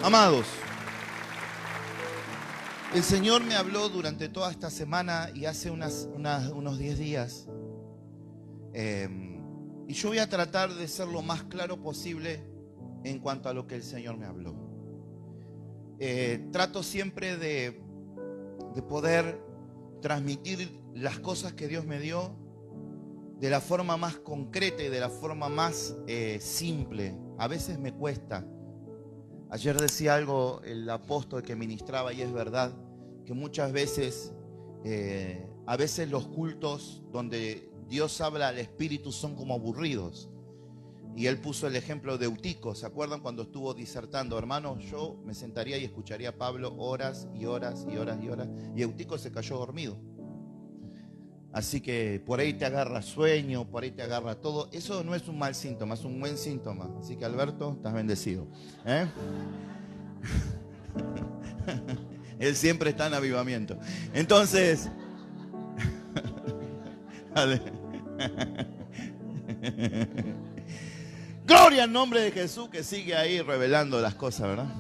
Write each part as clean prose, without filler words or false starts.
Amados, el Señor me habló durante toda esta semana y hace unos 10 días. Y yo voy a tratar de ser lo más claro posible en cuanto a lo que el Señor me habló. Trato siempre de poder transmitir las cosas que Dios me dio de la forma más concreta y de la forma más simple. A veces me cuesta. Ayer decía algo el apóstol que ministraba y es verdad, que muchas veces, a veces los cultos donde Dios habla al Espíritu son como aburridos. Y él puso el ejemplo de Eutico. ¿Se acuerdan cuando estuvo disertando? Hermanos, yo me sentaría y escucharía a Pablo horas y horas y horas y horas. Y Eutico se cayó dormido. Así que por ahí te agarra sueño, por ahí te agarra todo. Eso no es un mal síntoma, es un buen síntoma. Así que Alberto, estás bendecido. Él siempre está en avivamiento. Entonces, gloria al nombre de Jesús que sigue ahí revelando las cosas, ¿verdad?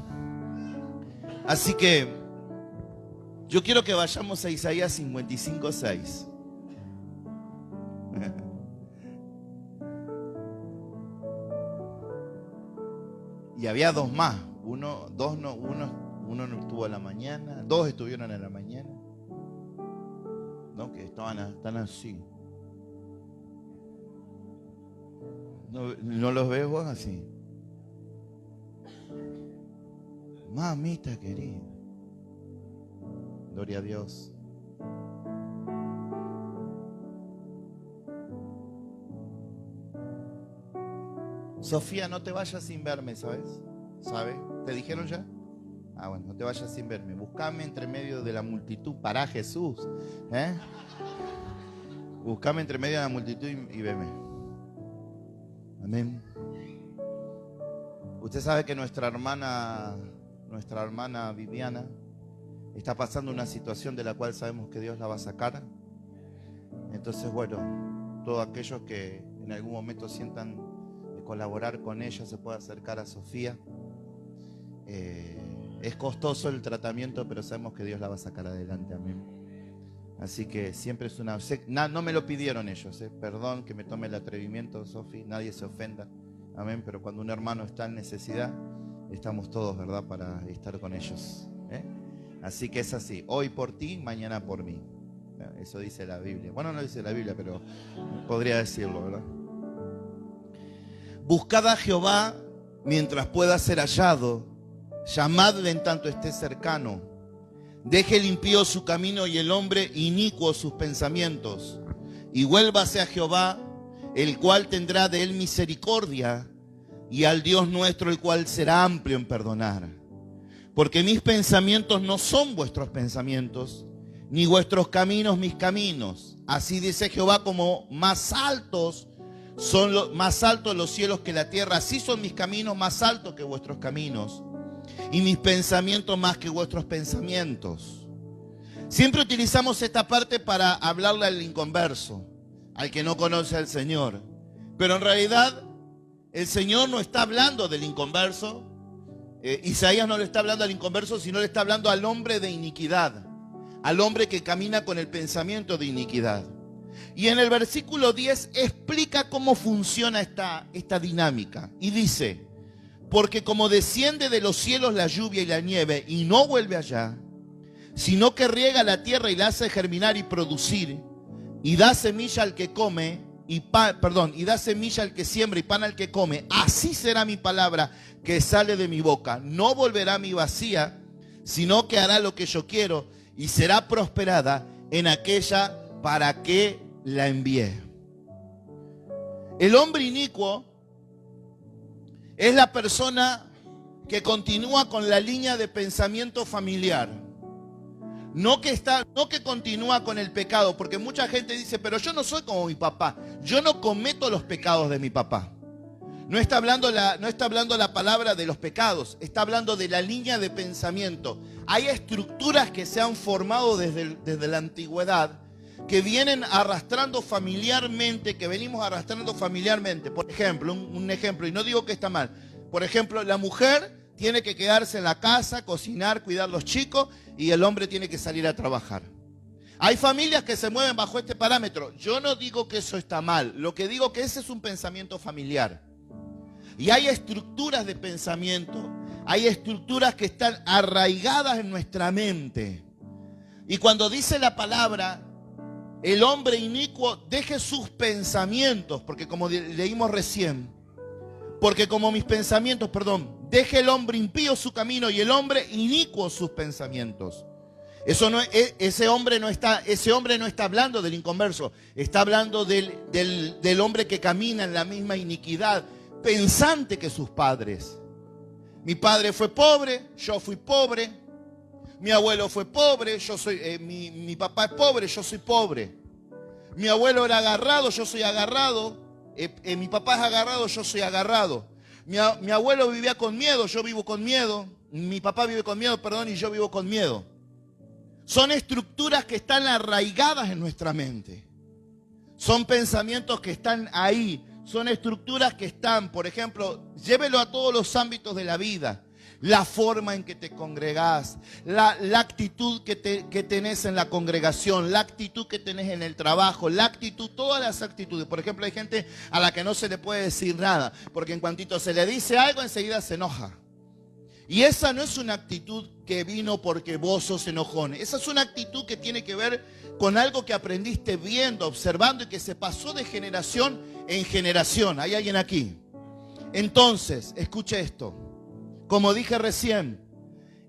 Así que yo quiero que vayamos a Isaías 55:6. Y había dos más. Uno no estuvo en la mañana, dos estuvieron en la mañana. No, que están así. No los veo vos así. Mamita querida. Gloria a Dios. Sofía, no te vayas sin verme, ¿sabes? ¿Sabes? ¿Te dijeron ya? Ah, bueno, no te vayas sin verme. Buscame entre medio de la multitud para Jesús. Buscame entre medio de la multitud y veme. Amén. Usted sabe que nuestra hermana Viviana está pasando una situación de la cual sabemos que Dios la va a sacar. Entonces, bueno, todos aquellos que en algún momento sientan de colaborar con ella, se puede acercar a Sofía. Es costoso el tratamiento, pero sabemos que Dios la va a sacar adelante. Amén. Así que siempre es una... No me lo pidieron ellos, perdón que me tome el atrevimiento, Sofi, nadie se ofenda. Amén, pero cuando un hermano está en necesidad, estamos todos, ¿verdad?, para estar con ellos. Así que es así, hoy por ti, mañana por mí. Eso dice la Biblia. Bueno, no dice la Biblia, pero podría decirlo, ¿verdad? Buscad a Jehová mientras pueda ser hallado, llamadle en tanto esté cercano. Deje el impío su camino y el hombre inicuo sus pensamientos, y vuélvase a Jehová, el cual tendrá de él misericordia, y al Dios nuestro, el cual será amplio en perdonar. Porque mis pensamientos no son vuestros pensamientos, ni vuestros caminos mis caminos. Así dice Jehová, como más altos más altos los cielos que la tierra, así son mis caminos más altos que vuestros caminos, y mis pensamientos más que vuestros pensamientos. Siempre utilizamos esta parte para hablarle al inconverso, al que no conoce al Señor. Pero en realidad el Señor no está hablando del inconverso. Isaías no le está hablando al inconverso, sino le está hablando al hombre de iniquidad, al hombre que camina con el pensamiento de iniquidad. Y en el versículo 10 explica cómo funciona esta dinámica. Y dice: porque como desciende de los cielos la lluvia y la nieve y no vuelve allá, sino que riega la tierra y la hace germinar y producir, y da semilla al que come, y da semilla al que siembra y pan al que come, así será mi palabra que sale de mi boca. No volverá a mí vacía, sino que hará lo que yo quiero, y será prosperada en aquella para que la envié. El hombre inicuo es la persona que continúa con la línea de pensamiento familiar. No que continúa con el pecado, porque mucha gente dice: pero yo no soy como mi papá, yo no cometo los pecados de mi papá. No está hablando la palabra de los pecados, está hablando de la línea de pensamiento. Hay estructuras que se han formado desde la antigüedad, que vienen arrastrando familiarmente, que venimos arrastrando familiarmente. Por ejemplo, un ejemplo, y no digo que está mal. Por ejemplo, la mujer tiene que quedarse en la casa, cocinar, cuidar a los chicos y el hombre tiene que salir a trabajar. Hay familias que se mueven bajo este parámetro. Yo no digo que eso está mal, lo que digo que ese es un pensamiento familiar. Y hay estructuras de pensamiento, hay estructuras que están arraigadas en nuestra mente. Y cuando dice la palabra, el hombre inicuo deje sus pensamientos, porque como leímos recién, deje el hombre impío su camino y el hombre inicuo sus pensamientos. Ese hombre no está hablando del inconverso, está hablando del hombre que camina en la misma iniquidad, pensante que sus padres. Mi padre fue pobre, yo fui pobre. Mi abuelo fue pobre, mi papá es pobre, yo soy pobre. Mi abuelo era agarrado, yo soy agarrado. Mi papá es agarrado, yo soy agarrado. Mi abuelo vivía con miedo, yo vivo con miedo. Mi papá vive con miedo, y yo vivo con miedo. Son estructuras que están arraigadas en nuestra mente. Son pensamientos que están ahí. Son estructuras que están, por ejemplo, llévelo a todos los ámbitos de la vida. La forma en que te congregás, la actitud que tenés en la congregación, la actitud que tenés en el trabajo, la actitud, todas las actitudes. Por ejemplo, hay gente a la que no se le puede decir nada, porque en cuantito se le dice algo, enseguida se enoja. Y esa no es una actitud que vino porque vos sos enojón. Esa es una actitud que tiene que ver con algo que aprendiste viendo, observando y que se pasó de generación en generación. ¿Hay alguien aquí? Entonces, escuche esto. Como dije recién,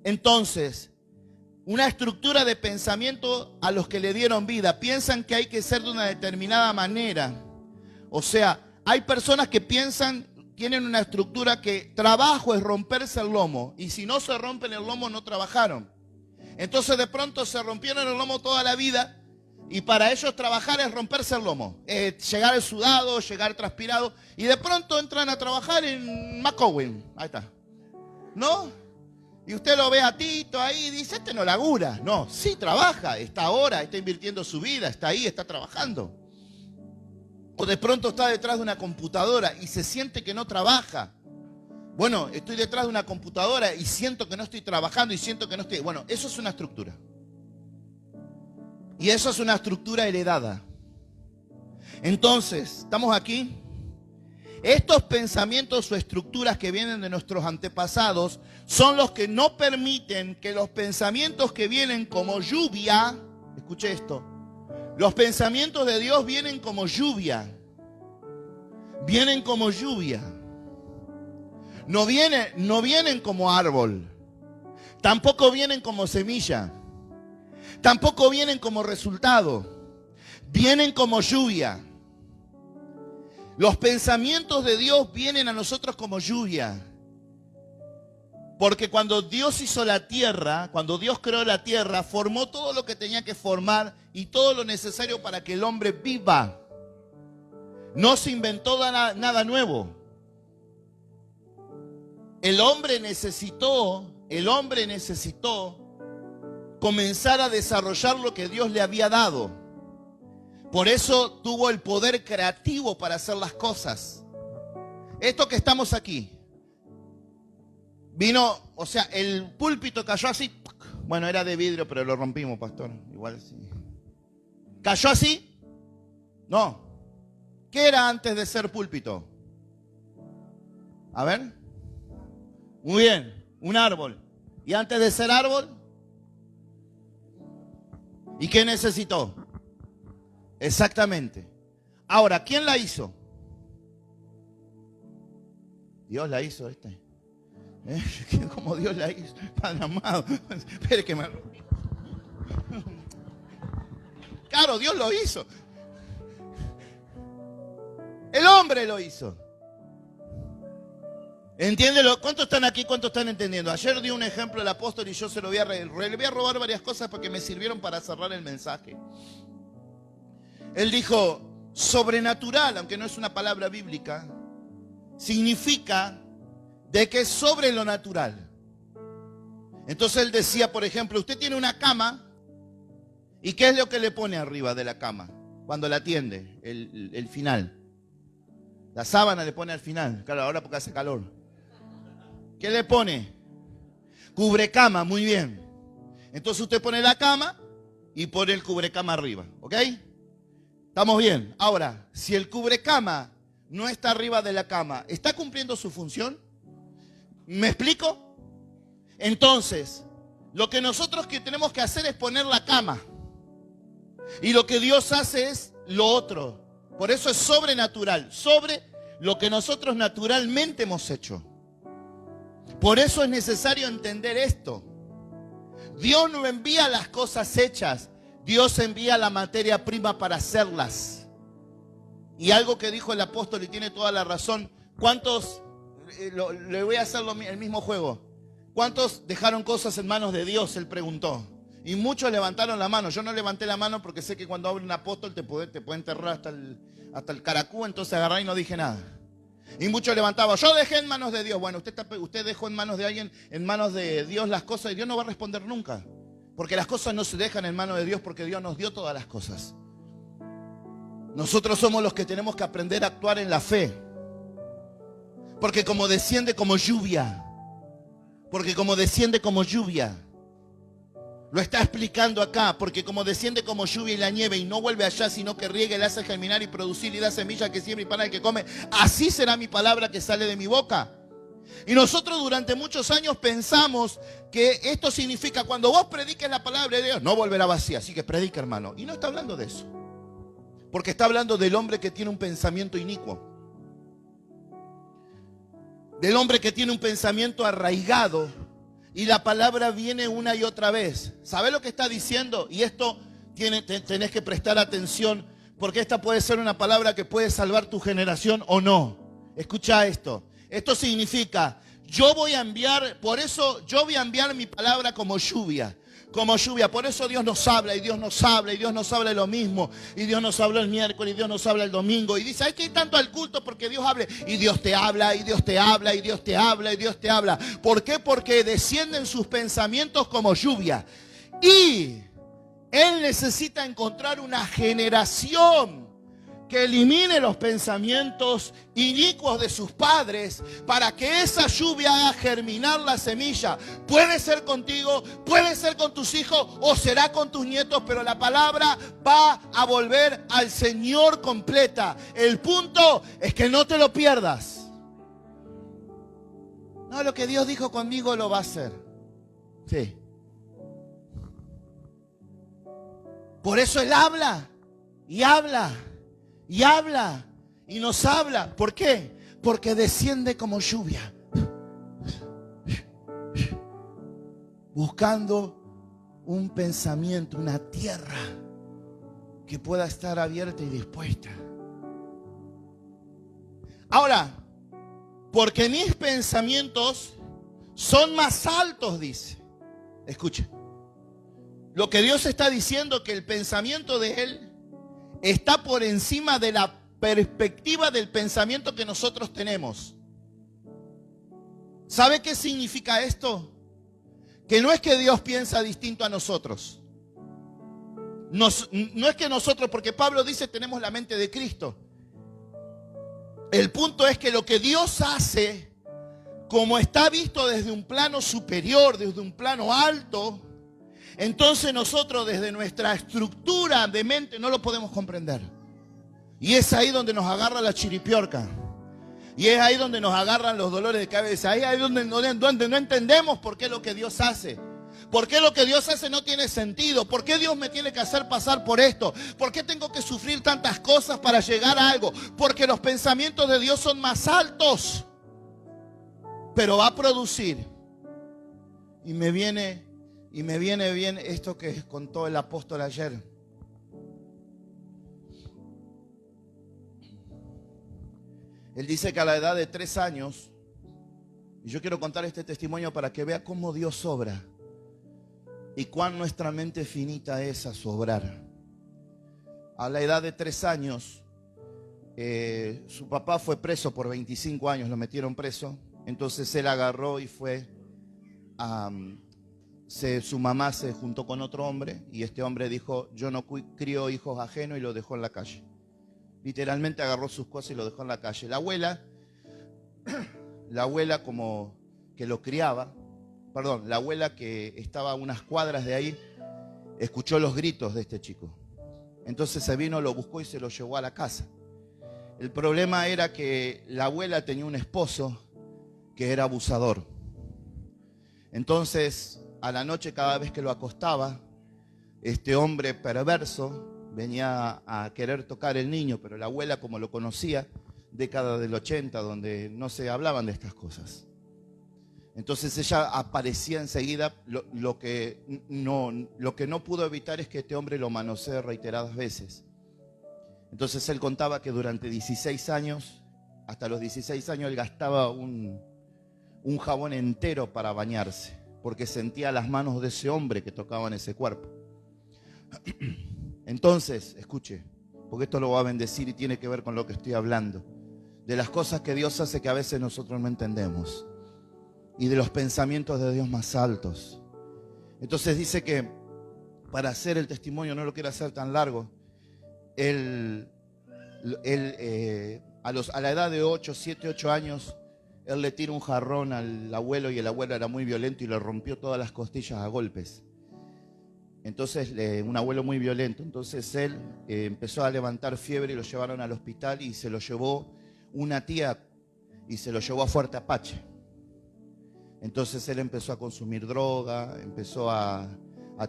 entonces, una estructura de pensamiento a los que le dieron vida. Piensan que hay que ser de una determinada manera. O sea, hay personas que tienen una estructura que trabajo es romperse el lomo. Y si no se rompen el lomo, no trabajaron. Entonces de pronto se rompieron el lomo toda la vida. Y para ellos trabajar es romperse el lomo. Llegar sudado, llegar transpirado. Y de pronto entran a trabajar en McCowen. Ahí está. ¿No? Y usted lo ve a Tito ahí y dice, este no labura. No, sí trabaja, está ahora, está invirtiendo su vida, está ahí, está trabajando. O de pronto está detrás de una computadora y se siente que no trabaja. Bueno, estoy detrás de una computadora y siento que no estoy trabajando y siento que no estoy... Bueno, eso es una estructura. Y eso es una estructura heredada. Entonces, ¿estamos aquí? Estos pensamientos o estructuras que vienen de nuestros antepasados son los que no permiten que los pensamientos que vienen como lluvia, escuche esto, los pensamientos de Dios vienen como lluvia, vienen como lluvia, no vienen como árbol, tampoco vienen como semilla, tampoco vienen como resultado, vienen como lluvia. Los pensamientos de Dios vienen a nosotros como lluvia. Porque cuando Dios hizo la tierra, cuando Dios creó la tierra, formó todo lo que tenía que formar y todo lo necesario para que el hombre viva. No se inventó nada nuevo. El hombre necesitó comenzar a desarrollar lo que Dios le había dado. Por eso tuvo el poder creativo para hacer las cosas. Esto que estamos aquí, vino, o sea, el púlpito cayó así. Bueno, era de vidrio, pero lo rompimos, pastor. Igual sí. ¿Cayó así? No. ¿Qué era antes de ser púlpito? A ver. Muy bien, un árbol. ¿Y antes de ser árbol? ¿Y qué necesitó? Exactamente. Ahora, ¿quién la hizo? Dios la hizo, ¿Cómo Dios la hizo? Padre amado. Espere que me... Claro, Dios lo hizo. El hombre lo hizo. ¿Entiéndelo? ¿Cuántos están aquí? ¿Cuántos están entendiendo? Ayer di un ejemplo el apóstol y yo se lo voy a robar varias cosas porque me sirvieron para cerrar el mensaje. Él dijo, sobrenatural, aunque no es una palabra bíblica, significa de que es sobre lo natural. Entonces él decía, por ejemplo, usted tiene una cama, ¿y qué es lo que le pone arriba de la cama cuando la tiende? El final. La sábana le pone al final, claro, ahora porque hace calor. ¿Qué le pone? Cubrecama, muy bien. Entonces usted pone la cama y pone el cubrecama arriba, ¿ok? ¿Estamos bien? Ahora, si el cubrecama no está arriba de la cama, ¿está cumpliendo su función? ¿Me explico? Entonces, lo que nosotros que tenemos que hacer es poner la cama. Y lo que Dios hace es lo otro. Por eso es sobrenatural, sobre lo que nosotros naturalmente hemos hecho. Por eso es necesario entender esto. Dios no envía las cosas hechas, Dios envía la materia prima para hacerlas. Y algo que dijo el apóstol y tiene toda la razón, ¿cuántos, le voy a hacer el mismo juego, cuántos dejaron cosas en manos de Dios? Él preguntó. Y muchos levantaron la mano. Yo no levanté la mano porque sé que cuando habla un apóstol te puede enterrar hasta el caracú, entonces agarré y no dije nada. Y muchos levantaban, yo dejé en manos de Dios. Bueno, usted dejó en manos de alguien, en manos de Dios las cosas, y Dios no va a responder nunca. Porque las cosas no se dejan en manos de Dios, porque Dios nos dio todas las cosas. Nosotros somos los que tenemos que aprender a actuar en la fe. Porque como desciende como lluvia. Porque como desciende como lluvia. Lo está explicando acá, porque como desciende como lluvia y la nieve y no vuelve allá, sino que riega y le hace germinar y producir y da semilla que siembra y pan al que come, así será mi palabra que sale de mi boca. Y nosotros durante muchos años pensamos que esto significa cuando vos prediques la palabra de Dios, no volverá vacía, así que predica, hermano. Y no está hablando de eso, porque está hablando del hombre que tiene un pensamiento inicuo, del hombre que tiene un pensamiento arraigado. Y la palabra viene una y otra vez. ¿Sabés lo que está diciendo? Y esto tenés que prestar atención, porque esta puede ser una palabra que puede salvar tu generación o no. Escucha esto. Esto significa, yo voy a enviar, por eso yo voy a enviar mi palabra como lluvia. Como lluvia, por eso Dios nos habla y Dios nos habla y Dios nos habla de lo mismo. Y Dios nos habla el miércoles y Dios nos habla el domingo. Y dice, hay que ir tanto al culto porque Dios hable. Y Dios te habla y Dios te habla y Dios te habla y Dios te habla. ¿Por qué? Porque descienden sus pensamientos como lluvia. Y Él necesita encontrar una generación que elimine los pensamientos inicuos de sus padres para que esa lluvia haga germinar la semilla. Puede ser contigo, puede ser con tus hijos o será con tus nietos, pero la palabra va a volver al Señor completa. El punto es que no te lo pierdas. No, lo que Dios dijo conmigo lo va a hacer. Sí. Por eso Él habla y habla. Y habla, y nos habla. ¿Por qué? Porque desciende como lluvia. Buscando un pensamiento, una tierra que pueda estar abierta y dispuesta. Ahora, porque mis pensamientos son más altos, dice. Escuche. Lo que Dios está diciendo, que el pensamiento de Él está por encima de la perspectiva del pensamiento que nosotros tenemos. ¿Sabe qué significa esto? Que no es que Dios piensa distinto a nosotros. No es que nosotros, porque Pablo dice tenemos la mente de Cristo. El punto es que lo que Dios hace, como está visto desde un plano superior, desde un plano alto, entonces nosotros desde nuestra estructura de mente no lo podemos comprender. Y es ahí donde nos agarra la chiripiorca. Y es ahí donde nos agarran los dolores de cabeza. Ahí es donde no entendemos por qué lo que Dios hace. ¿Por qué lo que Dios hace no tiene sentido? ¿Por qué Dios me tiene que hacer pasar por esto? ¿Por qué tengo que sufrir tantas cosas para llegar a algo? Porque los pensamientos de Dios son más altos. Pero va a producir. Y me viene bien esto que contó el apóstol ayer. Él dice que a la edad de 3 años, y yo quiero contar este testimonio para que vea cómo Dios obra y cuán nuestra mente finita es a su obrar. A la edad de 3 años, su papá fue preso por 25 años, lo metieron preso. Entonces él agarró y fue su mamá se juntó con otro hombre y este hombre dijo, yo no crío hijos ajenos, y lo dejó en la calle. Literalmente agarró sus cosas y lo dejó en la calle. La abuela como que lo criaba, perdón, la abuela que estaba a unas cuadras de ahí, escuchó los gritos de este chico. Entonces se vino, lo buscó y se lo llevó a la casa. El problema era que la abuela tenía un esposo que era abusador. Entonces, a la noche, cada vez que lo acostaba, este hombre perverso venía a querer tocar el niño, pero la abuela, como lo conocía, década del 80, donde no se hablaban de estas cosas. Entonces ella aparecía enseguida. Lo que no pudo evitar es que este hombre lo manosee reiteradas veces. Entonces él contaba que durante 16 años, hasta los 16 años, él gastaba un jabón entero para bañarse, porque sentía las manos de ese hombre que tocaban ese cuerpo. Entonces, escuche, porque esto lo va a bendecir y tiene que ver con lo que estoy hablando, de las cosas que Dios hace que a veces nosotros no entendemos, y de los pensamientos de Dios más altos. Entonces dice que para hacer el testimonio, no lo quiero hacer tan largo, a la edad de 7, 8 años, él le tira un jarrón al abuelo y el abuelo era muy violento y le rompió todas las costillas a golpes. Entonces, un abuelo muy violento. Entonces él empezó a levantar fiebre y lo llevaron al hospital y se lo llevó una tía y se lo llevó a Fuerte Apache. Entonces él empezó a consumir droga, empezó a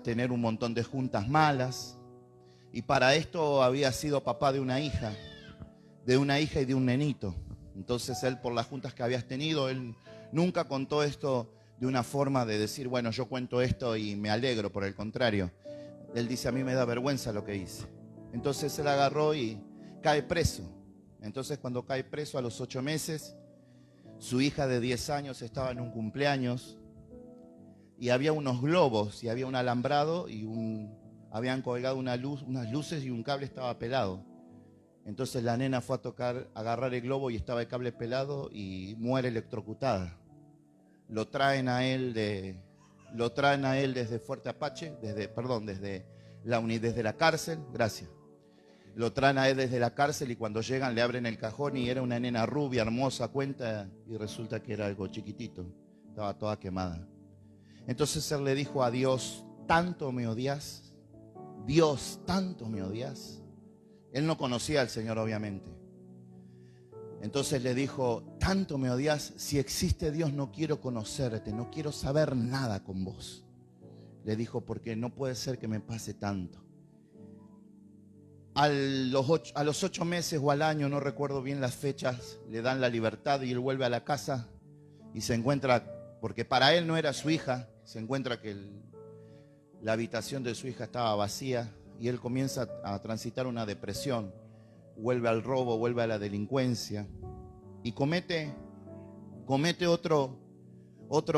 tener un montón de juntas malas. Y para esto había sido papá de una hija y de un nenito. Entonces él, por las juntas que habías tenido, él nunca contó esto de una forma de decir, bueno, yo cuento esto y me alegro. Por el contrario, él dice, a mí me da vergüenza lo que hice. Entonces él agarró y cae preso. Entonces cuando cae preso a los 8 meses, su hija de 10 años estaba en un cumpleaños y había unos globos y había un alambrado y habían colgado unas luces y un cable estaba pelado. Entonces la nena fue a agarrar el globo y estaba el cable pelado y muere electrocutada. Lo traen a él desde Fuerte Apache, desde la cárcel, gracias. Lo traen a él desde la cárcel y cuando llegan le abren el cajón y era una nena rubia, hermosa, cuenta, y resulta que era algo chiquitito, estaba toda quemada. Entonces él le dijo a Dios, ¿tanto me odias? Dios, ¿tanto me odias? Él no conocía al Señor, obviamente. Entonces le dijo, ¿tanto me odias? Si existe Dios, no quiero conocerte, no quiero saber nada con vos. Le dijo, porque no puede ser que me pase tanto. A los 8 meses o al año, no recuerdo bien las fechas, le dan la libertad y él vuelve a la casa y se encuentra, porque para él no era su hija, se encuentra que la habitación de su hija estaba vacía y él comienza a transitar una depresión, vuelve al robo, vuelve a la delincuencia y comete otro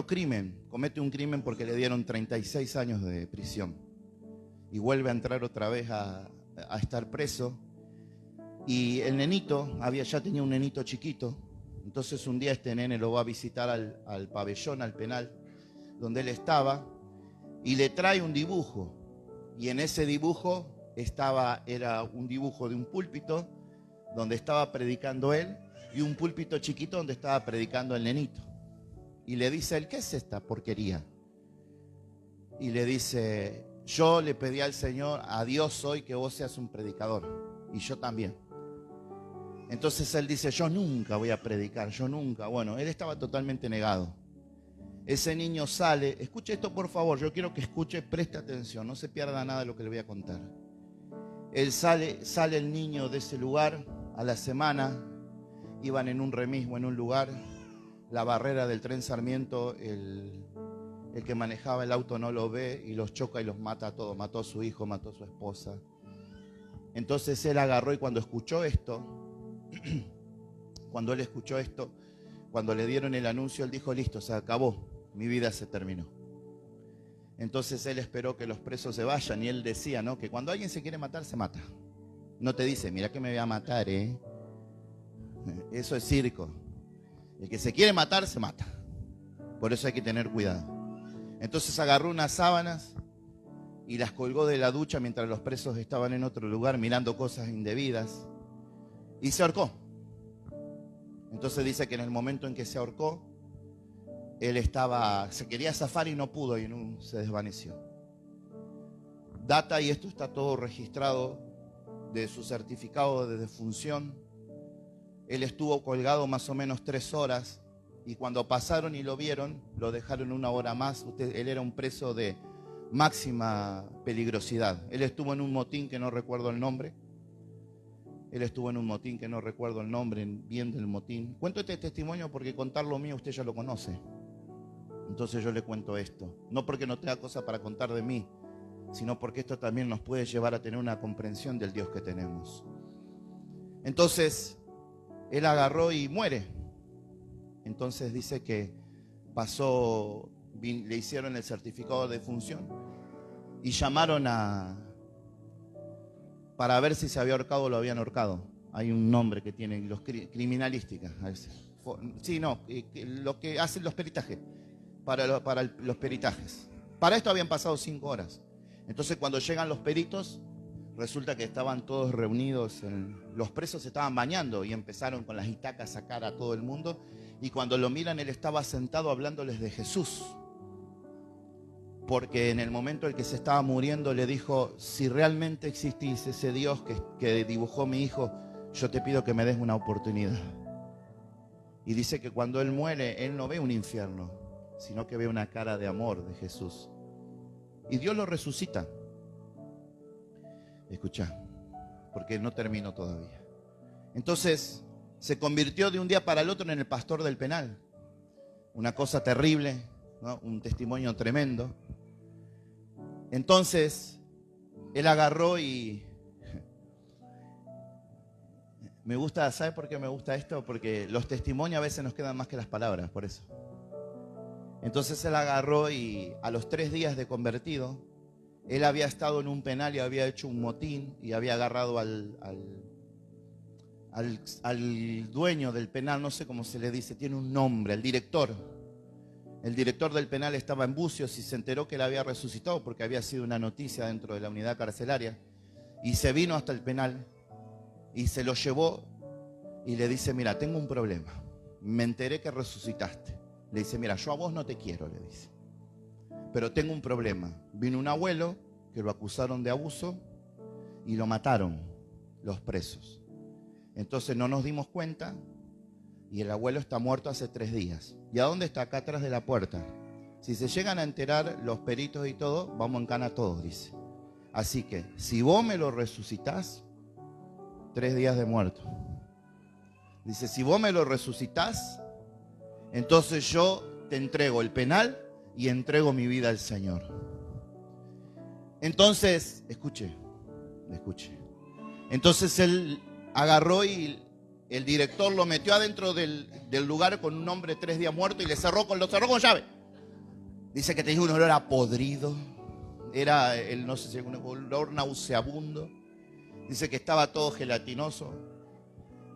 crimen, comete un crimen porque le dieron 36 años de prisión y vuelve a entrar otra vez a estar preso. Y el nenito, ya tenía un nenito chiquito. Entonces un día este nene lo va a visitar al pabellón, al penal donde él estaba, y le trae un dibujo. Y en ese dibujo era un dibujo de un púlpito donde estaba predicando él y un púlpito chiquito donde estaba predicando el nenito. Y le dice él, ¿qué es esta porquería? Y le dice, yo le pedí al Señor, a Dios hoy, que vos seas un predicador. Y yo también. Entonces él dice, yo nunca voy a predicar, yo nunca. Bueno, él estaba totalmente negado. Ese niño sale, escuche esto por favor, yo quiero que escuche, preste atención, no se pierda nada de lo que le voy a contar. Él sale el niño de ese lugar, a la semana, iban en un remis o en un lugar, la barrera del tren Sarmiento, el que manejaba el auto no lo ve y los choca y los mata a todos, mató a su hijo, mató a su esposa. Entonces él agarró y cuando escuchó esto, cuando le dieron el anuncio, él dijo, listo, se acabó, mi vida se terminó. Entonces él esperó que los presos se vayan y él decía, ¿no?, que cuando alguien se quiere matar, se mata. No te dice, mira que me voy a matar, Eso es circo. El que se quiere matar, se mata. Por eso hay que tener cuidado. Entonces agarró unas sábanas y las colgó de la ducha mientras los presos estaban en otro lugar mirando cosas indebidas y se ahorcó. Entonces dice que en el momento en que se ahorcó, él se quería zafar y no pudo y se desvaneció. Data, y esto está todo registrado, de su certificado de defunción. Él estuvo colgado más o menos 3 horas y cuando pasaron y lo vieron, lo dejaron 1 hora más. Él era un preso de máxima peligrosidad. Él estuvo en un motín que no recuerdo el nombre. Bien del motín. Cuento este testimonio porque contar lo mío usted ya lo conoce. Entonces yo le cuento esto. No porque no tenga cosa para contar de mí, sino porque esto también nos puede llevar a tener una comprensión del Dios que tenemos. Entonces, él agarró y muere. Entonces dice que le hicieron el certificado de defunción y llamaron para ver si se había ahorcado o lo habían ahorcado. Hay un nombre que tienen los criminalísticas. Sí, no, lo que hacen los peritajes, para los peritajes. Para esto habían pasado 5 horas. Entonces cuando llegan los peritos, resulta que estaban todos reunidos, los presos se estaban bañando y empezaron con las itacas a sacar a todo el mundo. Y cuando lo miran, él estaba sentado hablándoles de Jesús. Porque en el momento en que se estaba muriendo le dijo: si realmente existís ese Dios que dibujó mi hijo, yo te pido que me des una oportunidad. Y dice que cuando él muere, él no ve un infierno, sino que ve una cara de amor de Jesús. Y Dios lo resucita. Escucha, porque no terminó todavía. Entonces se convirtió de un día para el otro en el pastor del penal. Una cosa terrible, ¿no? Un testimonio tremendo. Entonces él agarró y me gusta, ¿sabe por qué me gusta esto? Porque los testimonios a veces nos quedan más que las palabras, por eso. Entonces él agarró y a los 3 días de convertido, él había estado en un penal y había hecho un motín y había agarrado al dueño del penal, no sé cómo se le dice, tiene un nombre, el director. El director del penal estaba en Bucios y se enteró que él había resucitado porque había sido una noticia dentro de la unidad carcelaria. Y se vino hasta el penal y se lo llevó y le dice: mira, tengo un problema. Me enteré que resucitaste. Le dice: mira, yo a vos no te quiero, le dice, pero tengo un problema. Vino un abuelo que lo acusaron de abuso y lo mataron los presos. Entonces no nos dimos cuenta y el abuelo está muerto hace 3 días. ¿Y a dónde está? Acá atrás de la puerta. Si se llegan a enterar los peritos y todo, vamos en cana todos, dice. Así que si vos me lo resucitás, 3 días de muerto. Dice: si vos me lo resucitás, entonces yo te entrego el penal y entrego mi vida al Señor. Entonces, escuche. Entonces él agarró y el director lo metió adentro del lugar con un hombre 3 días muerto y lo cerró con llave. Dice que tenía un olor a podrido. Era, no sé si un olor nauseabundo. Dice que estaba todo gelatinoso.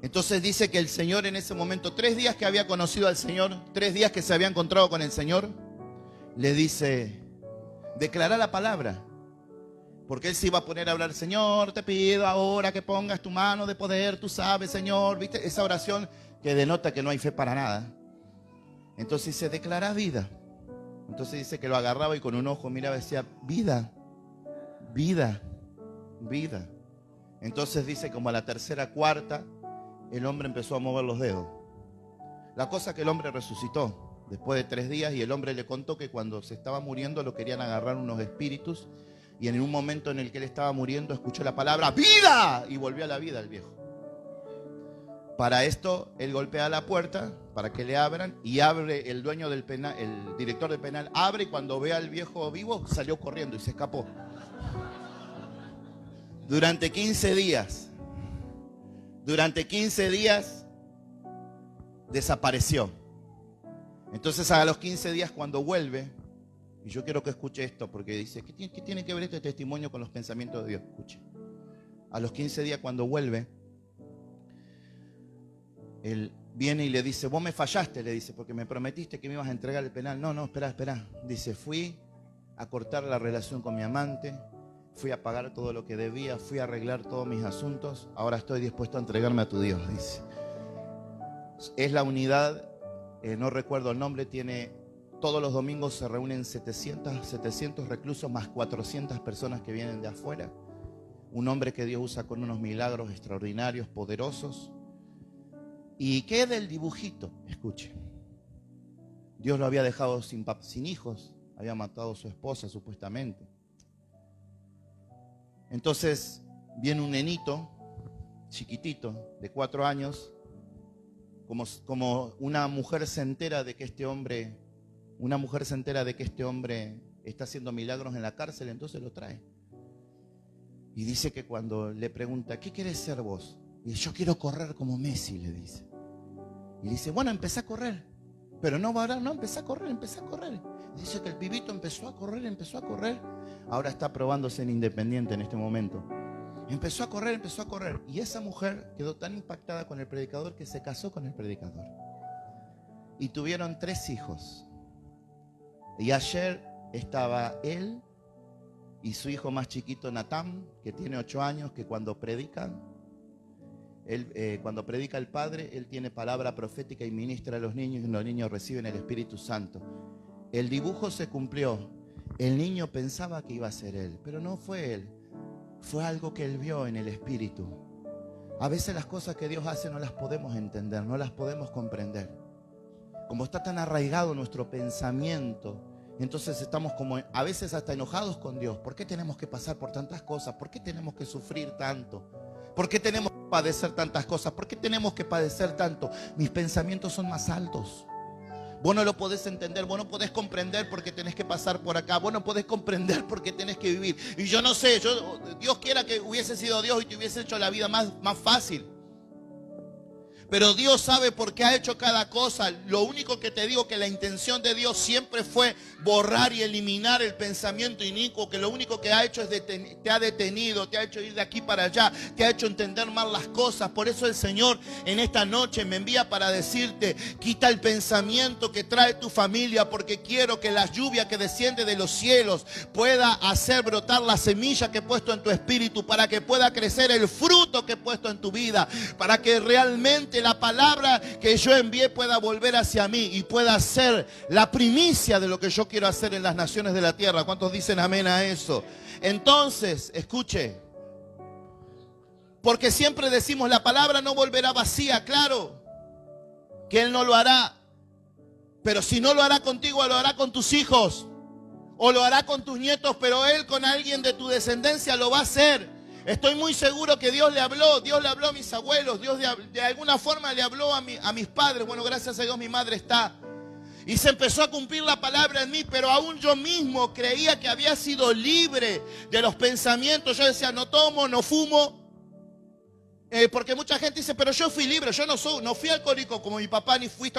Entonces dice que el Señor en ese momento, 3 días que había conocido al Señor, 3 días que se había encontrado con el Señor, le dice: declara la palabra. Porque él se iba a poner a hablar: Señor, te pido ahora que pongas tu mano de poder, tú sabes, Señor. ¿Viste? Esa oración que denota que no hay fe para nada. Entonces dice: declara vida. Entonces dice que lo agarraba y con un ojo miraba y decía: vida, vida, vida. Entonces dice como a la 3ª, 4ª, el hombre empezó a mover los dedos. La cosa que el hombre resucitó después de 3 días y el hombre le contó que cuando se estaba muriendo lo querían agarrar unos espíritus y en un momento en el que él estaba muriendo escuchó la palabra ¡vida! Y volvió a la vida el viejo. Para esto él golpea la puerta para que le abran y abre el dueño del penal, el director del penal abre y cuando ve al viejo vivo salió corriendo y se escapó. Durante 15 días desapareció. Entonces a los 15 días cuando vuelve, y yo quiero que escuche esto porque dice: ¿qué tiene que ver este testimonio con los pensamientos de Dios? Escuche. A los 15 días cuando vuelve, él viene y le dice: vos me fallaste, le dice, porque me prometiste que me ibas a entregar el penal. No, espera. Dice: fui a cortar la relación con mi amante, fui a pagar todo lo que debía, fui a arreglar todos mis asuntos, ahora estoy dispuesto a entregarme a tu Dios, dice. Es la unidad, no recuerdo el nombre, tiene Todos los domingos se reúnen 700 reclusos más 400 personas que vienen de afuera. Un hombre que Dios usa con unos milagros extraordinarios, poderosos. ¿Y qué del dibujito? Escuche. Dios lo había dejado sin hijos. Había matado a su esposa supuestamente. Entonces viene un nenito chiquitito de 4 años. Como una mujer se entera de que este hombre está haciendo milagros en la cárcel, entonces lo trae. Y dice que cuando le pregunta, ¿qué quieres ser vos? Y dice, yo quiero correr como Messi, le dice. Y dice, bueno, empecé a correr. Pero no, empecé a correr. Y dice que el pibito empezó a correr. Ahora está probándose en Independiente en este momento. Empezó a correr. Y esa mujer quedó tan impactada con el predicador que se casó con el predicador. Y tuvieron 3 hijos. Y ayer estaba él y su hijo más chiquito, Natán, que tiene 8 años, que cuando predica el padre, él tiene palabra profética y ministra a los niños, y los niños reciben el Espíritu Santo. El dibujo se cumplió. El niño pensaba que iba a ser él, pero no fue él. Fue algo que él vio en el Espíritu. A veces las cosas que Dios hace no las podemos entender, no las podemos comprender. Como está tan arraigado nuestro pensamiento, entonces estamos como a veces hasta enojados con Dios. ¿Por qué tenemos que pasar por tantas cosas? ¿Por qué tenemos que sufrir tanto? ¿Por qué tenemos que padecer tantas cosas? ¿Por qué tenemos que padecer tanto? Mis pensamientos son más altos. Vos no lo podés entender, vos no podés comprender porque tenés que pasar por acá. Vos no podés comprender porque tenés que vivir. Y yo no sé, Dios quiera que hubiese sido Dios y te hubiese hecho la vida más fácil. Pero Dios sabe por qué ha hecho cada cosa. Lo único que te digo que la intención de Dios siempre fue borrar y eliminar el pensamiento inicuo, que lo único que ha hecho es te ha detenido, te ha hecho ir de aquí para allá, te ha hecho entender mal las cosas. Por eso el Señor en esta noche me envía para decirte, quita el pensamiento que trae tu familia, porque quiero que la lluvia que desciende de los cielos pueda hacer brotar la semilla que he puesto en tu espíritu, para que pueda crecer el fruto que he puesto en tu vida, para que realmente la palabra que yo envié pueda volver hacia mí y pueda ser la primicia de lo que yo quiero hacer en las naciones de la tierra. ¿Cuántos dicen amén a eso? Entonces, escuche, porque siempre decimos la palabra no volverá vacía. Claro que Él no lo hará, pero si no lo hará contigo, lo hará con tus hijos o lo hará con tus nietos, pero Él con alguien de tu descendencia lo va a hacer. Estoy muy seguro que Dios le habló a mis abuelos, Dios de alguna forma le habló a mis padres. Bueno, gracias a Dios mi madre está. Y se empezó a cumplir la palabra en mí, pero aún yo mismo creía que había sido libre de los pensamientos. Yo decía, no tomo, no fumo. Porque mucha gente dice, pero yo fui libre, yo no fui alcohólico como mi papá, ni fui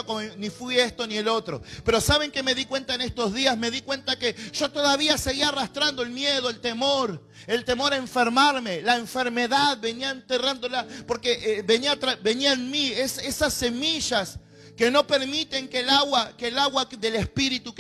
esto ni el otro. Pero ¿saben qué me di cuenta en estos días? Me di cuenta que yo todavía seguía arrastrando el miedo, el temor a enfermarme. La enfermedad venía enterrándola, porque venía en mí esas semillas que no permiten que el agua del Espíritu,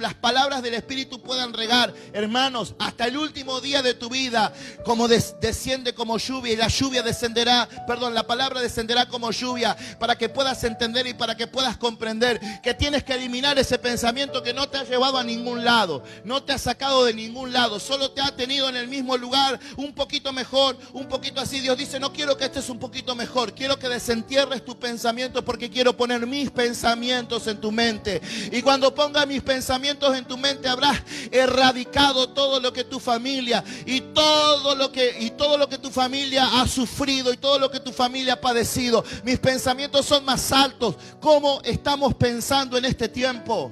las palabras del Espíritu puedan regar. Hermanos, hasta el último día de tu vida, como desciende como lluvia, y la palabra descenderá como lluvia, para que puedas entender y para que puedas comprender que tienes que eliminar ese pensamiento que no te ha llevado a ningún lado, no te ha sacado de ningún lado, solo te ha tenido en el mismo lugar, un poquito mejor, un poquito así. Dios dice, no quiero que estés un poquito mejor, quiero que desentierres tu pensamiento, porque quiero poner mis pensamientos en tu mente. Y cuando ponga mis pensamientos en tu mente, habrás erradicado todo lo que tu familia y todo lo que tu familia ha sufrido y todo lo que tu familia ha padecido. Mis pensamientos son más altos. ¿Cómo estamos pensando en este tiempo?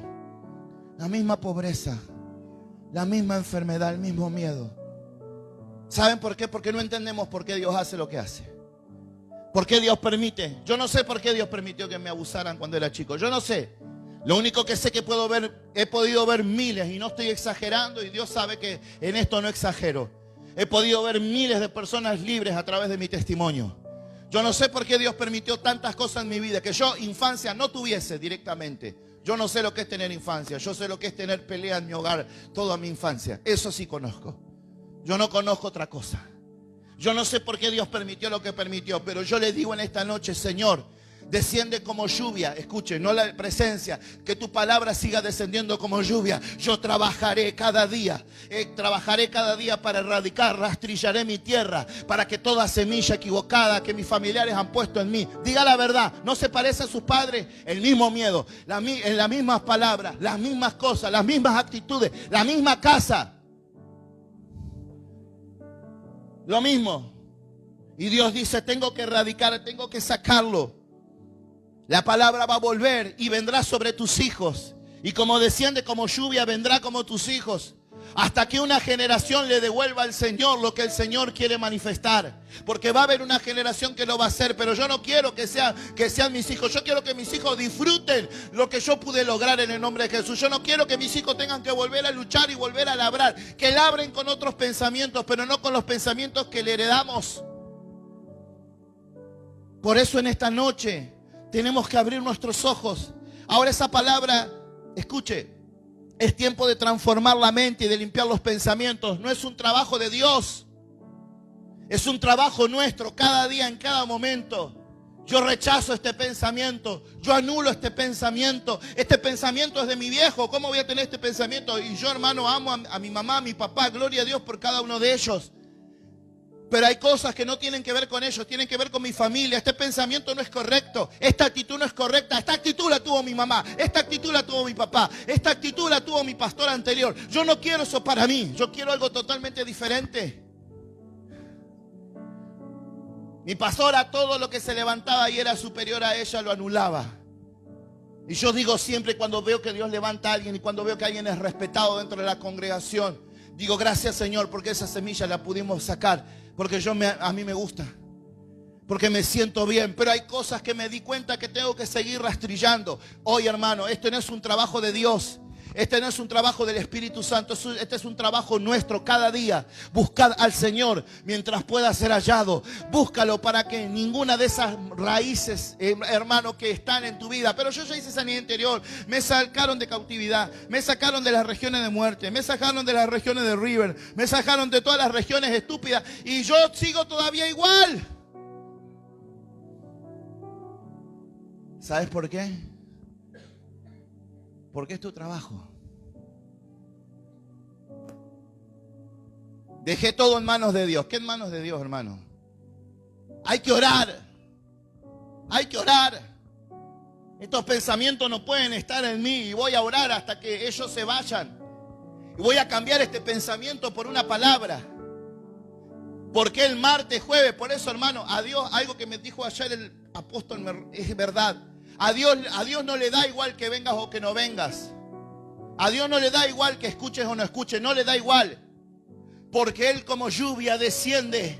La misma pobreza, la misma enfermedad, el mismo miedo. ¿Saben por qué? Porque no entendemos por qué Dios hace lo que hace. ¿Por qué Dios permite? Yo no sé por qué Dios permitió que me abusaran cuando era chico. Yo no sé. Lo único que sé que he podido ver miles, y no estoy exagerando, y Dios sabe que en esto no exagero. He podido ver miles de personas libres a través de mi testimonio. Yo no sé por qué Dios permitió tantas cosas en mi vida que yo infancia no tuviese directamente. Yo no sé lo que es tener infancia. Yo sé lo que es tener pelea en mi hogar toda mi infancia. Eso sí conozco. Yo no conozco otra cosa. Yo no sé por qué Dios permitió lo que permitió, pero yo le digo en esta noche, Señor, Desciende como lluvia. Escuche, no la presencia. Que tu palabra siga descendiendo como lluvia. Yo trabajaré cada día. Trabajaré cada día para erradicar. Rastrillaré mi tierra. Para que toda semilla equivocada que mis familiares han puesto en mí. Diga la verdad. ¿No se parece a sus padres? El mismo miedo. En las mismas palabras. Las mismas cosas. Las mismas actitudes. La misma casa. Lo mismo. Y Dios dice, tengo que erradicar. Tengo que sacarlo. La palabra va a volver y vendrá sobre tus hijos. Y como desciende como lluvia, vendrá como tus hijos. Hasta que una generación le devuelva al Señor lo que el Señor quiere manifestar. Porque va a haber una generación que lo va a hacer. Pero yo no quiero que sean mis hijos. Yo quiero que mis hijos disfruten lo que yo pude lograr en el nombre de Jesús. Yo no quiero que mis hijos tengan que volver a luchar y volver a labrar. Que labren con otros pensamientos, pero no con los pensamientos que le heredamos. Por eso en esta noche tenemos que abrir nuestros ojos. Ahora esa palabra, escuche, es tiempo de transformar la mente y de limpiar los pensamientos. No es un trabajo de Dios. Es un trabajo nuestro cada día, en cada momento. Yo rechazo este pensamiento. Yo anulo este pensamiento. Este pensamiento es de mi viejo. ¿Cómo voy a tener este pensamiento? Y yo, hermano, amo a mi mamá, a mi papá. Gloria a Dios por cada uno de ellos. Pero hay cosas que no tienen que ver con ellos, tienen que ver con mi familia. Este pensamiento no es correcto, esta actitud no es correcta. Esta actitud la tuvo mi mamá, esta actitud la tuvo mi papá, esta actitud la tuvo mi pastor anterior. Yo no quiero eso para mí, yo quiero algo totalmente diferente. Mi pastora, todo lo que se levantaba y era superior a ella, lo anulaba. Y yo digo siempre, cuando veo que Dios levanta a alguien y cuando veo que alguien es respetado dentro de la congregación, digo, gracias Señor, porque esa semilla la pudimos sacar. Porque a mí me gusta. Porque me siento bien. Pero hay cosas que me di cuenta que tengo que seguir rastrillando. Hoy, hermano, este no es un trabajo de Dios. Este no es un trabajo del Espíritu Santo. Este es un trabajo nuestro cada día. Buscad al Señor mientras pueda ser hallado. Búscalo para que ninguna de esas raíces, hermano, que están en tu vida. Pero yo ya hice sanidad interior. Me sacaron de cautividad. Me sacaron de las regiones de muerte. Me sacaron de las regiones de River. Me sacaron de todas las regiones estúpidas. Y yo sigo todavía igual. ¿Sabes por qué? Porque es tu trabajo. Dejé todo en manos de Dios. ¿Qué en manos de Dios, hermano? Hay que orar. Hay que orar. Estos pensamientos no pueden estar en mí. Y voy a orar hasta que ellos se vayan. Y voy a cambiar este pensamiento por una palabra. Porque el martes, jueves, por eso, hermano, a Dios, algo que me dijo ayer el apóstol es verdad. A Dios no le da igual que vengas o que no vengas. A Dios no le da igual que escuches o no escuches. No le da igual. Porque Él como lluvia desciende.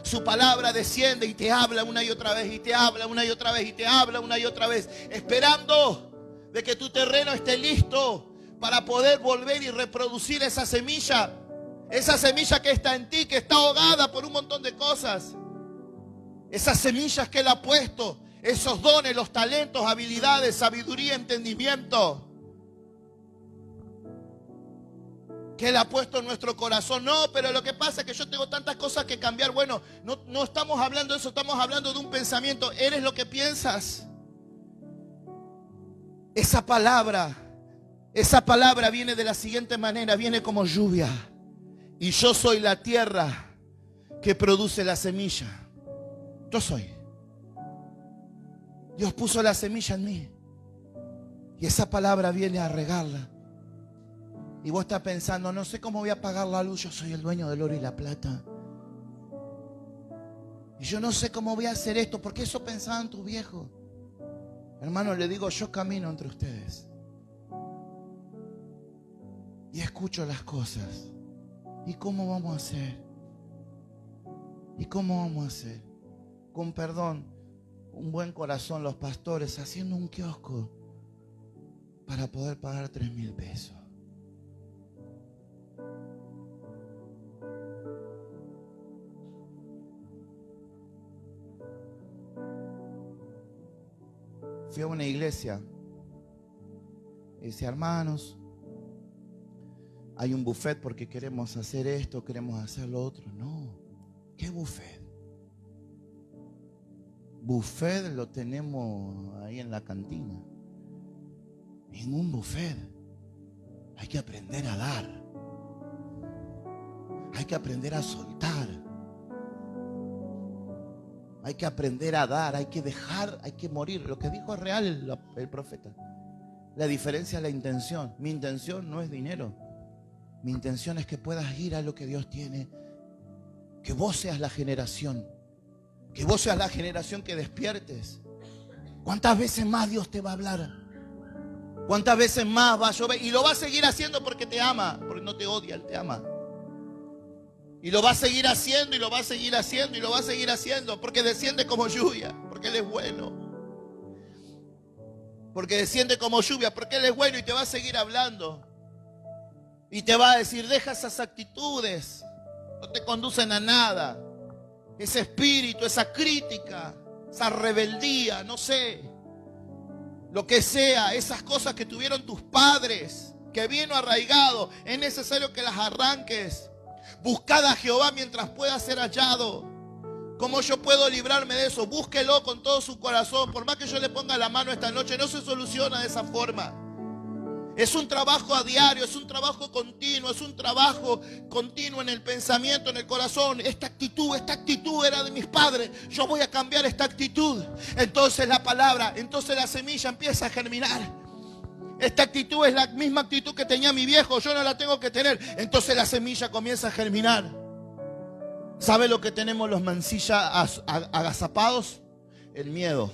Su palabra desciende y te habla una y otra vez. Y te habla una y otra vez. Y te habla una y otra vez. Esperando de que tu terreno esté listo para poder volver y reproducir esa semilla. Esa semilla que está en ti, que está ahogada por un montón de cosas. Esas semillas que Él ha puesto. Esos dones, los talentos, habilidades, sabiduría, entendimiento que Él ha puesto en nuestro corazón. No, pero lo que pasa es que yo tengo tantas cosas que cambiar. Bueno, no estamos hablando de eso, estamos hablando de un pensamiento. Eres lo que piensas. Esa palabra viene de la siguiente manera, viene como lluvia. Y yo soy la tierra que produce la semilla. Yo soy. Dios puso la semilla en mí. Y esa palabra viene a regarla. Y vos estás pensando, no sé cómo voy a pagar la luz. Yo soy el dueño del oro y la plata. Y yo no sé cómo voy a hacer esto. Porque eso pensaban tus viejos. Hermano, le digo, yo camino entre ustedes. Y escucho las cosas. ¿Y cómo vamos a hacer? ¿Y cómo vamos a hacer? Con perdón, un buen corazón, los pastores haciendo un kiosco para poder pagar 3,000 pesos. Fui a una iglesia y decía, hermanos, hay un buffet porque queremos hacer esto, queremos hacer lo otro. No, ¿qué buffet? buffet lo tenemos ahí en la cantina. En un buffet hay que aprender a dar. Hay que aprender a soltar. Hay que aprender a dar, hay que dejar, hay que morir. Lo que dijo es real el profeta. La diferencia es la intención. Mi intención no es dinero. Mi intención es que puedas ir a lo que Dios tiene. Que vos seas la generación. Que vos seas la generación que despiertes. ¿Cuántas veces más Dios te va a hablar? ¿Cuántas veces más va a llover? Y lo va a seguir haciendo porque te ama. Porque no te odia, Él te ama. Y lo va a seguir haciendo, y lo va a seguir haciendo, y lo va a seguir haciendo. Porque desciende como lluvia, porque Él es bueno. Porque desciende como lluvia, porque Él es bueno, y te va a seguir hablando. Y te va a decir, deja esas actitudes. No te conducen a nada. Ese espíritu, esa crítica, esa rebeldía, no sé. Lo que sea, esas cosas que tuvieron tus padres, que vino arraigado, es necesario que las arranques. Buscad a Jehová mientras pueda ser hallado. ¿Cómo yo puedo librarme de eso? Búsquelo con todo su corazón. Por más que yo le ponga la mano esta noche, no se soluciona de esa forma. Es un trabajo a diario, es un trabajo continuo, es un trabajo continuo en el pensamiento, en el corazón. Esta actitud era de mis padres. Yo voy a cambiar esta actitud. Entonces la palabra, entonces la semilla empieza a germinar. Esta actitud es la misma actitud que tenía mi viejo, yo no la tengo que tener. Entonces la semilla comienza a germinar. ¿Sabe lo que tenemos los mancillas agazapados? El miedo.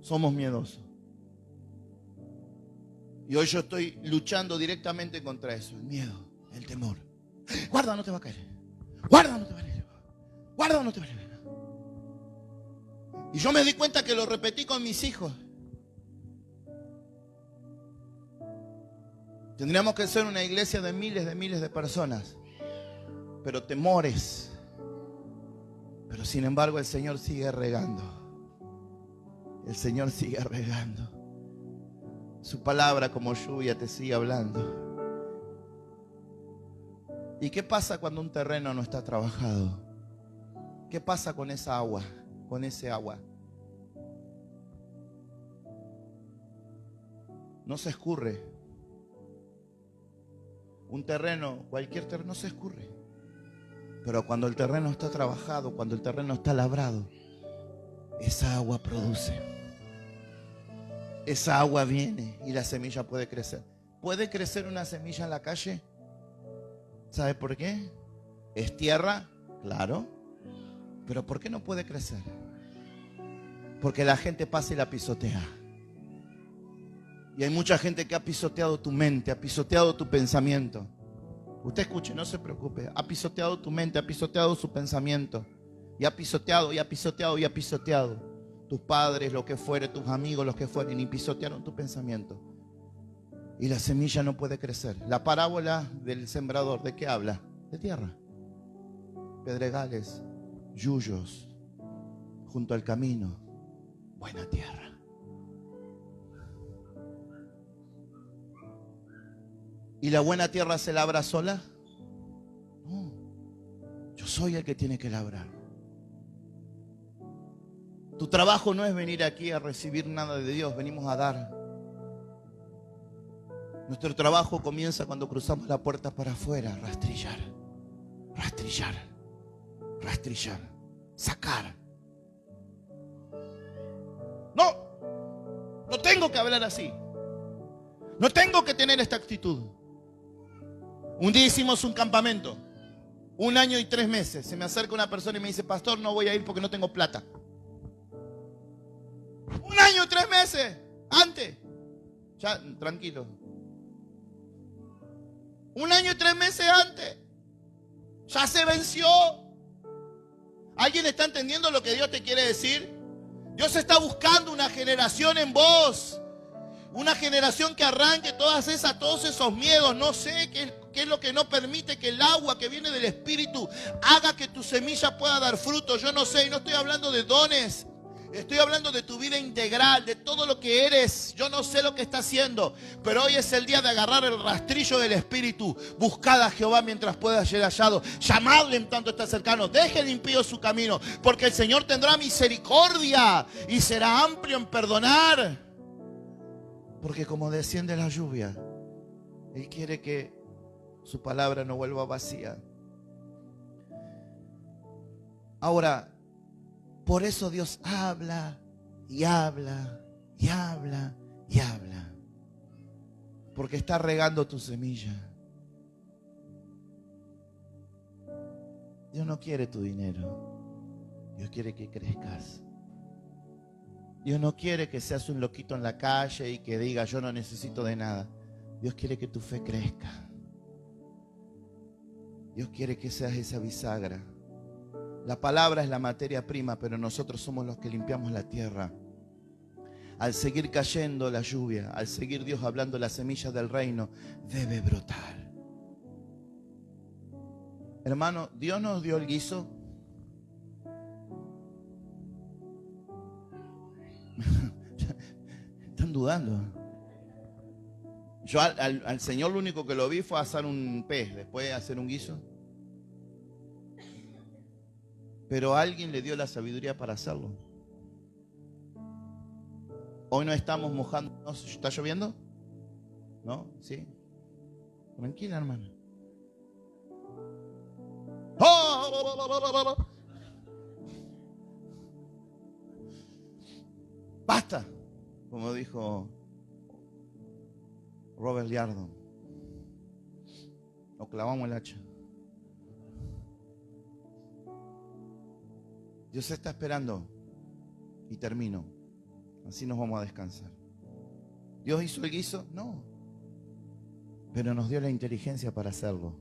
Somos miedosos. Y hoy yo estoy luchando directamente contra eso. El miedo, el temor. Guarda, no te va a caer. Guarda, no te va a caer. Guarda, no te va a caer. Y yo me di cuenta que lo repetí con mis hijos. Tendríamos que ser una iglesia de miles de personas. Pero temores. Pero sin embargo el Señor sigue regando. El Señor sigue regando. Su palabra como lluvia te sigue hablando. ¿Y qué pasa cuando un terreno no está trabajado? ¿Qué pasa con esa agua? Con ese agua. No se escurre. Un terreno, cualquier terreno, no se escurre. Pero cuando el terreno está trabajado, cuando el terreno está labrado, esa agua produce. Esa agua viene y la semilla puede crecer. ¿Puede crecer una semilla en la calle? ¿Sabe por qué? ¿Es tierra? Claro. Pero ¿por qué no puede crecer? Porque la gente pasa y la pisotea. Y hay mucha gente que ha pisoteado tu mente, ha pisoteado tu pensamiento. Usted escuche, no se preocupe. Ha pisoteado tu mente, ha pisoteado su pensamiento. Y ha pisoteado, y ha pisoteado, y ha pisoteado. Tus padres, lo que fuere, tus amigos, los que fueren, y pisotearon tu pensamiento. Y la semilla no puede crecer. La parábola del sembrador, ¿de qué habla? De tierra. Pedregales, yuyos, junto al camino, buena tierra. ¿Y la buena tierra se labra sola? No. Yo soy el que tiene que labrar. Tu trabajo no es venir aquí a recibir nada de Dios, venimos a dar. Nuestro trabajo comienza cuando cruzamos la puerta para afuera, rastrillar, rastrillar, rastrillar, sacar. No tengo que hablar así. No tengo que tener esta actitud. Un día hicimos un campamento, 1 año y 3 meses. Se me acerca una persona y me dice, pastor, no voy a ir porque no tengo plata. 1 año y 3 meses antes. Ya, tranquilo. 1 año y 3 meses antes. Ya se venció. ¿Alguien está entendiendo lo que Dios te quiere decir? Dios está buscando una generación en vos. Una generación que arranque todos esos miedos. No sé qué es lo que no permite que el agua que viene del Espíritu haga que tu semilla pueda dar fruto. Yo no sé, y no estoy hablando de dones. Estoy hablando de tu vida integral, de todo lo que eres. Yo yo no sé lo que está haciendo, pero hoy es el día de agarrar el rastrillo del Espíritu. Buscad a Jehová mientras pueda ser hallado. Llamadle en tanto está cercano. Deje el impío su camino, porque el Señor tendrá misericordia y será amplio en perdonar. Porque como desciende la lluvia, Él quiere que su palabra no vuelva vacía. Ahora, por eso Dios habla y habla y habla y habla. Porque está regando tu semilla. Dios no quiere tu dinero. Dios quiere que crezcas. Dios no quiere que seas un loquito en la calle y que diga yo no necesito de nada. Dios quiere que tu fe crezca. Dios quiere que seas esa bisagra. La palabra es la materia prima, pero nosotros somos los que limpiamos la tierra. Al seguir cayendo la lluvia, al seguir Dios hablando, las semillas del reino debe brotar. Hermano, Dios nos dio el guiso. Están dudando. Yo al Señor lo único que lo vi fue asar un pez, después hacer un guiso. Pero alguien le dio la sabiduría para hacerlo. Hoy no estamos mojando. ¿Está lloviendo? ¿No? ¿Sí? Tranquila, hermana. Basta, como dijo Robert Liardon. Nos clavamos el hacha. Dios está esperando. Y termino. Así nos vamos a descansar. ¿Dios hizo el guiso? No. Pero nos dio la inteligencia para hacerlo.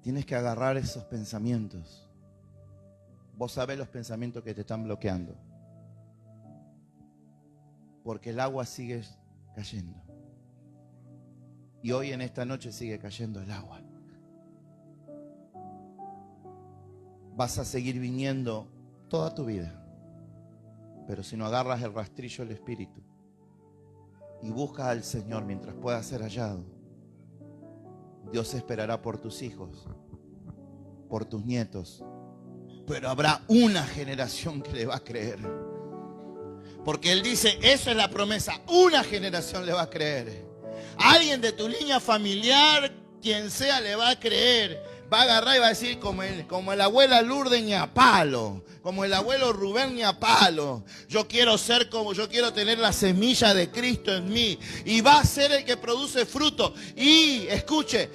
Tienes que agarrar esos pensamientos. Vos sabés los pensamientos que te están bloqueando. Porque el agua sigue cayendo. Y hoy en esta noche sigue cayendo el agua. Vas a seguir viniendo toda tu vida. Pero si no agarras el rastrillo del Espíritu y buscas al Señor mientras pueda ser hallado, Dios esperará por tus hijos, por tus nietos. Pero habrá una generación que le va a creer. Porque Él dice, esa es la promesa, una generación le va a creer. Alguien de tu línea familiar, quien sea, le va a creer. Va a agarrar y va a decir como el abuela Lourdes ni a palo, como el abuelo Rubén ni a palo. Yo quiero tener la semilla de Cristo en mí. Y va a ser el que produce fruto. Y escuche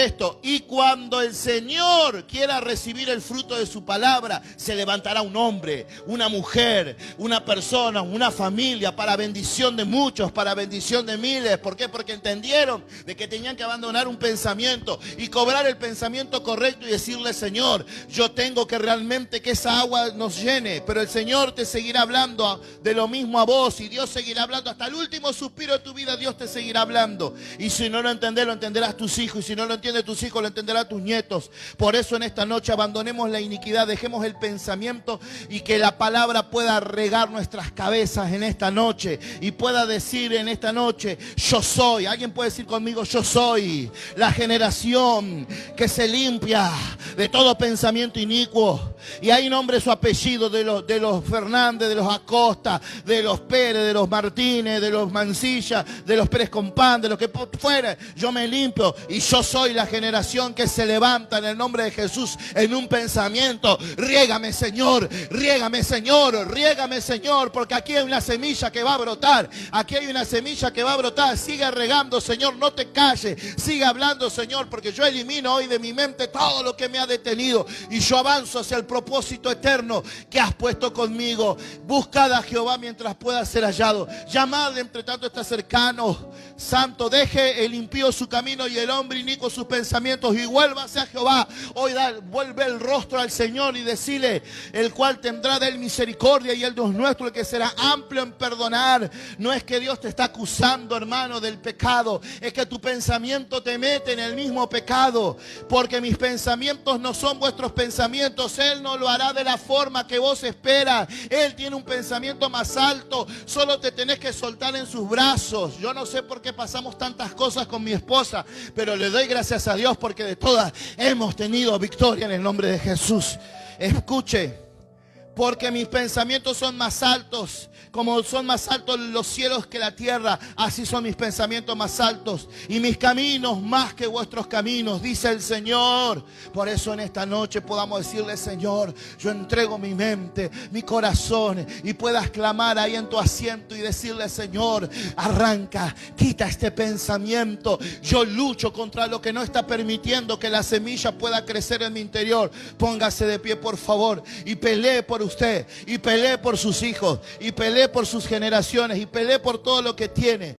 esto. Y cuando el Señor quiera recibir el fruto de su palabra, se levantará un hombre, una mujer, una persona, una familia, para bendición de muchos, para bendición de miles. ¿Por qué? Porque entendieron de que tenían que abandonar un pensamiento y cobrar el pensamiento correcto y decirle, Señor, yo tengo que realmente que esa agua nos llene, pero el Señor te seguirá hablando de lo mismo a vos, y Dios seguirá hablando hasta el último suspiro de tu vida. Dios te seguirá hablando, y si no lo entendés, lo entenderás tus hijos, y si no lo entiendes tus hijos, lo entenderán tus nietos. Por eso en esta noche abandonemos la iniquidad, dejemos el pensamiento, y que la palabra pueda regar nuestras cabezas en esta noche, y pueda decir en esta noche, yo soy. Alguien puede decir conmigo, yo soy la generación que se limpia de todo pensamiento inicuo. Y hay nombre, su apellido de los Fernández, de los Acosta, de los Pérez, de los Martínez, de los Mancilla, de los Pérez Compán, de los que fuera. Yo me limpio y yo soy la generación que se levanta en el nombre de Jesús en un pensamiento. Riégame, Señor, riégame, Señor, riégame, Señor, porque aquí hay una semilla que va a brotar. Aquí hay una semilla que va a brotar. Sigue regando, Señor, no te calles. Sigue hablando, Señor, porque yo elimino hoy de mi mente todo lo que me ha detenido y yo avanzo hacia el propósito eterno que has puesto conmigo. Buscad a Jehová mientras pueda ser hallado. Llamadle entre tanto está cercano. Santo, deje el impío su camino y el hombre inicuo sus pensamientos, y vuélvase a Jehová. Hoy vuelve el rostro al Señor y decile, el cual tendrá de él misericordia, y el Dios nuestro, el que será amplio en perdonar. No es que Dios te está acusando, hermano, del pecado, es que tu pensamiento te mete en el mismo pecado. porque mis pensamientos no son vuestros pensamientos. Él no lo hará de la forma que vos esperas. Él tiene un pensamiento más alto. Solo te tenés que soltar en sus brazos. Yo no sé por qué pasamos tantas cosas con mi esposa, pero le doy gracias a Dios porque de todas hemos tenido victoria en el nombre de Jesús. Escuche, porque mis pensamientos son más altos, como son más altos los cielos que la tierra, así son mis pensamientos más altos y mis caminos más que vuestros caminos, dice el Señor. Por eso en esta noche podamos decirle: Señor, yo entrego mi mente, mi corazón, y puedas clamar ahí en tu asiento y decirle: Señor, arranca, quita este pensamiento. Yo lucho contra lo que no está permitiendo que la semilla pueda crecer en mi interior. Póngase de pie, por favor, y pelee por usted, y pelee por sus hijos, y pelee por sus generaciones, y pelee por todo lo que tiene.